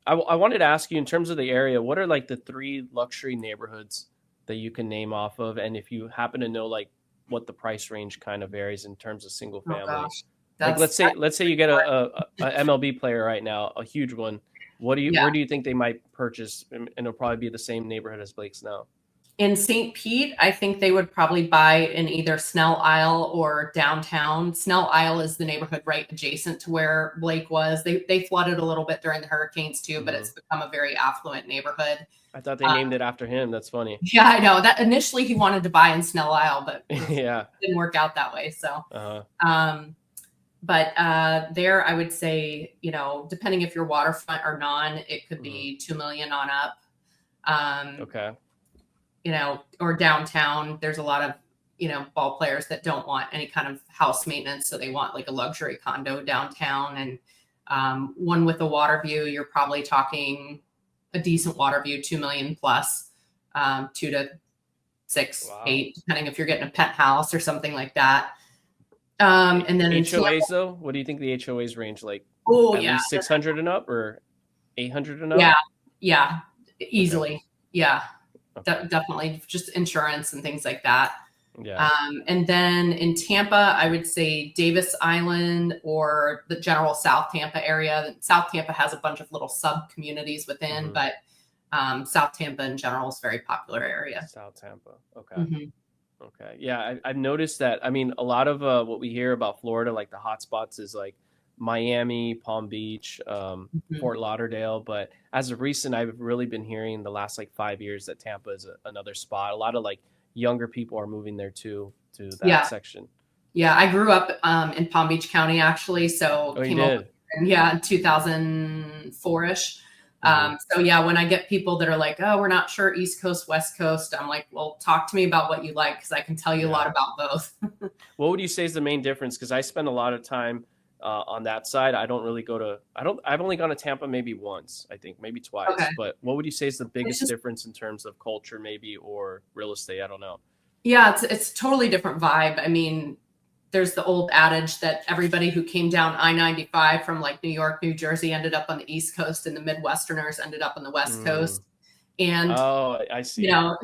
I wanted to ask you in terms of the area, what are like the three luxury neighborhoods that you can name off of, and if you happen to know like what the price range kind of varies in terms of single Oh family. gosh, Like that's let's say you get a MLB player right now, a huge one. yeah. Where do you think they might purchase, and it'll probably be the same neighborhood as Blake's now? In St. Pete, I think they would probably buy in either Snell Isle or downtown. Snell Isle is the neighborhood right adjacent to where Blake was. They flooded a little bit during the hurricanes too, but Hmm. it's become a very affluent neighborhood. I thought they named it after him. That's funny. Yeah, I know that initially he wanted to buy in Snell Isle, but it Yeah. didn't work out that way. So, Uh-huh. um, but there I would say, depending if you're waterfront or non, it could Hmm. be 2 million on up. Um, Okay. or downtown, there's a lot of, ball players that don't want any kind of house maintenance. So they want like a luxury condo downtown and one with a water view. You're probably talking a decent water view, 2 million plus, 2 to 6, Wow. 8, depending if you're getting a penthouse or something like that. And then in Tampa, HOAs though, what do you think the HOAs range like? oh At yeah, least 600 and up or 800 and yeah, up? yeah, Okay. easily. Yeah, Okay. definitely just insurance and things like that. Yeah. And then in Tampa, I would say Davis Island or the general South Tampa area. South Tampa has a bunch of little sub communities within, Hmm. but South Tampa in general is a very popular area. South Tampa. Okay. Hmm. Okay. Yeah, I've noticed that. I mean, a lot of what we hear about Florida, like the hot spots, is like Miami, Palm Beach, Hmm. Fort Lauderdale. But as of recent, I've really been hearing the last like 5 years that Tampa is another spot. A lot of like younger people are moving there too, to that Yeah. section. Yeah. I grew up in Palm Beach County, actually. So Oh, you came over, did? yeah, in 2004 ish. Hmm. So yeah, when I get people that are like, "Oh, we're not sure East Coast, West Coast," I'm like, "Well, talk to me about what you like because I can tell you a lot Yeah. about both." What would you say is the main difference? Because I spend a lot of time on that side. I don't really go to. I don't. I've only gone to Tampa maybe once. I think maybe Okay. twice. But what would you say is the It's biggest just difference in terms of culture, maybe, or real estate? I don't know. Yeah, it's totally different vibe. I mean, there's the old adage that everybody who came down I-95 from like New York, New Jersey ended up on the East Coast and the Midwesterners ended up on the West Mm. Coast. And, Oh, I see.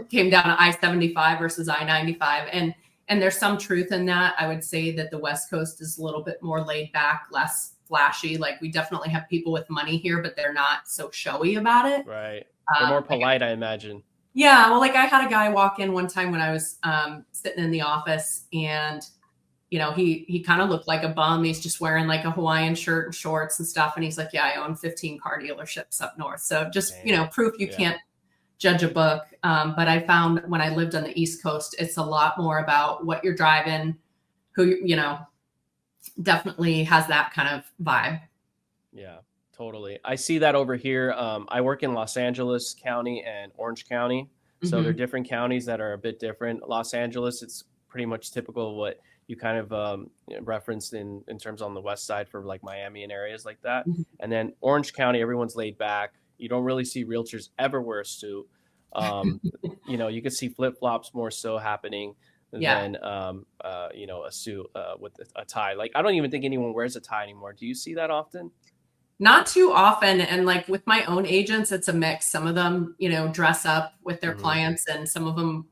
came down to I-75 versus I-95. And there's some truth in that. I would say that the West Coast is a little bit more laid back, less flashy. Like we definitely have people with money here, but they're not so showy about it. Right. They're more polite, I imagine. Yeah, well, like I had a guy walk in one time when I was sitting in the office, and he kind of looked like a bum. He's just wearing like a Hawaiian shirt and shorts and stuff, and he's like, "Yeah, I own 15 car dealerships up north." So just Dang. proof you Yeah. can't judge a book. But I found when I lived on the East Coast, it's a lot more about what you're driving, who definitely has that kind of vibe. Yeah. Totally. I see that over here. I work in Los Angeles County and Orange County. So they're Hmm. different counties that are a bit different. Los Angeles, it's pretty much typical of what you kind of referenced in terms on the west side for like Miami and areas like that. And then Orange County, everyone's laid back. You don't really see realtors ever wear a suit. Um, you could see flip flops more so happening Yeah. than a suit with a tie. Like I don't even think anyone wears a tie anymore. Do you see that often? Not too often. And like with my own agents, it's a mix. Some of them, dress up with their Hmm. clients, and some of them,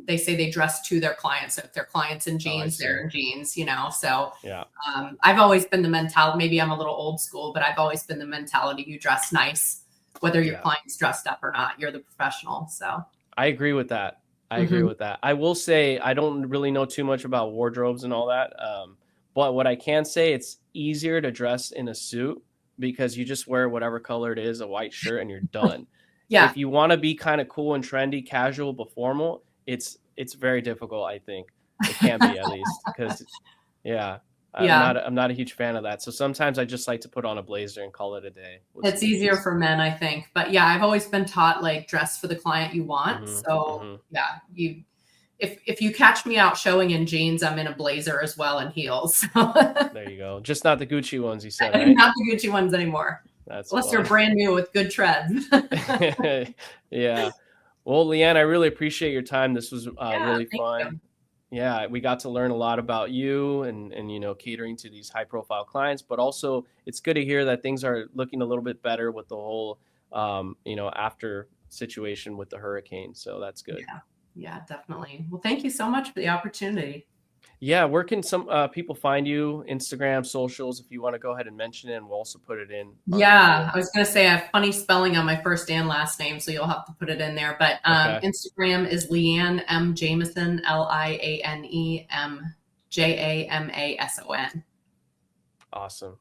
they say they dress to their clients. So if their clients in Oh, I jeans, they're see. in jeans. So Yeah. I've always been the mentality, maybe I'm a little old school, but I've always been the mentality you dress nice, whether your Yeah. client's dressed up or not. You're the professional. So, I agree with that. I agree mhm. with that. I will say I don't really know too much about wardrobes and all that. But what I can say, it's easier to dress in a suit because you just wear whatever color it is, a white shirt, and you're done. Yeah. If you want to be kind of cool and trendy, casual but formal, it's very difficult. I think it can be at least because yeah, Yeah. I'm not a huge fan of that. So sometimes I just like to put on a blazer and call it a day with It's some easier jeans. for men, I think. But yeah, I've always been taught like dress for the client you want. Hmm. So Hmm. yeah, if you catch me out showing in jeans, I'm in a blazer as well and heels. There you go. Just not the Gucci ones, you said, right? Not the Gucci ones anymore, That's unless they're funny. brand new with good treads. Yeah. Well, Liane, I really appreciate your time. This was Yeah, really thank fun. you. Yeah, we got to learn a lot about you and catering to these high profile clients, but also it's good to hear that things are looking a little bit better with the whole after situation with the hurricane. So that's good. Yeah. Yeah, definitely. Well, thank you so much for the opportunity. Yeah, where can some people find you? Instagram, socials, if you want to go ahead and mention it, and we'll also put it in on the Yeah, video. I was going to say I have funny spelling on my first and last name, so you'll have to put it in there. But Okay, Instagram is Liane M Jamason, Liane M Jamason. awesome.